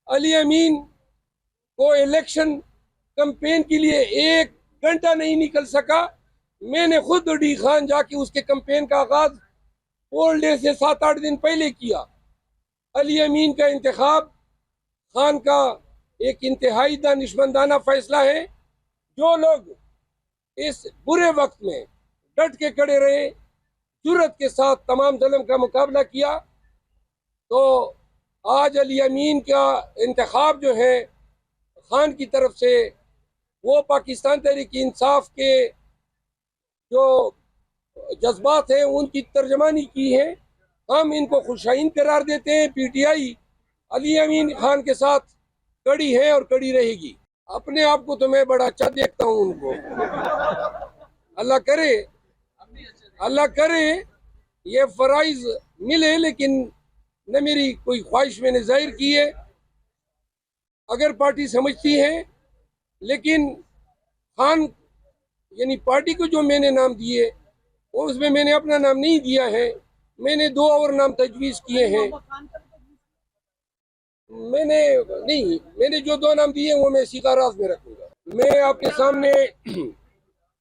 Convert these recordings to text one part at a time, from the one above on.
अली अमीन को election campaign के लिए 1 घंटा नहीं निकल सका। मैंने खुद डी खान जाके उसके कैंपेन का आगाज पोल डे से 7-8 दिन पहले किया। अली अमीन का इंतखाब खान का एक इंतहाई दानिशमंदाना फैसला है। जो लोग इस बुरे वक्त में डट के खड़े रहे, जुर्रत के साथ तमाम जुल्म का मुकाबला किया, तो आज अली अमीन का इंतखाब जो है खान की तरफ से, वो पाकिस्तान तहरीक इंसाफ के जो जज्बात हैं उनकी तर्जमानी की है। हम इनको खुशाइन करार देते हैं। पीटीआई अली अमीन खान के साथ कड़ी है और कड़ी रहेगी। अपने आप को तो मैं बड़ा अच्छा देखता हूँ उनको। अल्लाह करे ये फराइज मिले, लेकिन न मेरी कोई ख्वाहिश मैंने जाहिर की है। अगर पार्टी समझती है, लेकिन खान यानी पार्टी को जो मैंने नाम दिए उसमें मैंने अपना नाम नहीं दिया है। मैंने 2 और नाम तजवीज़ किए हैं। मैंने जो 2 नाम दिए वो मैं सिकाराज में रखूंगा। मैं आपके सामने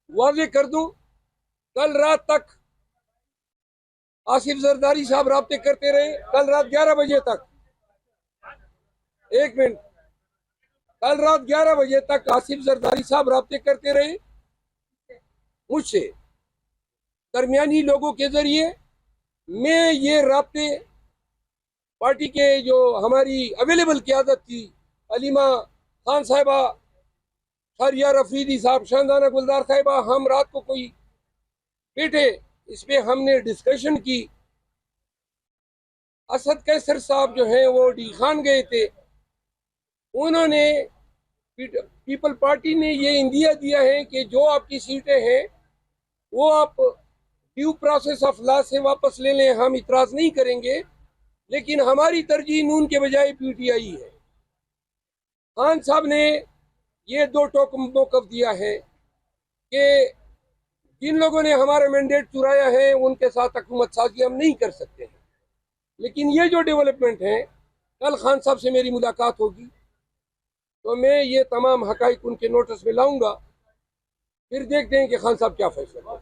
वाज़ेह कर दूं, कल रात तक आसिफ जरदारी साहब राब्ते करते रहे। कल रात 11 बजे तक, 1 मिनट, कल रात 11 बजे तक आसिफ जरदारी साहब राब्ते करते रहे मुझसे, दरमियानी लोगों के जरिए। मैं ये राब्ते पार्टी के जो हमारी अवेलेबल क़यादत थी, अलीमा खान साहिबा, शहरियार अफरीदी साहब, शानदाना गुलजार साहिबा, हम रात को कोई बैठे, इस पर हमने डिस्कशन की। असद कैसर साहब जो हैं वो डी खान गए थे। उन्होंने, पीपल पार्टी ने ये इंदिया दिया है कि जो आपकी सीटें हैं वो आप ड्यू प्रोसेस ऑफ लॉ से वापस ले लें, हम इतराज नहीं करेंगे, लेकिन हमारी तरजीह नून के बजाय पीटीआई है। खान साहब ने ये 2 टोक मौक़िफ़ दिया है कि जिन लोगों ने हमारा मैंडेट चुराया है उनके साथ हुकूमत साजी हम नहीं कर सकते हैं। लेकिन ये जो डेवलपमेंट है, कल खान साहब से मेरी मुलाकात होगी तो मैं ये तमाम हकाइक उनके नोटिस में लाऊंगा, फिर देखते हैं कि खान साहब क्या फैसला।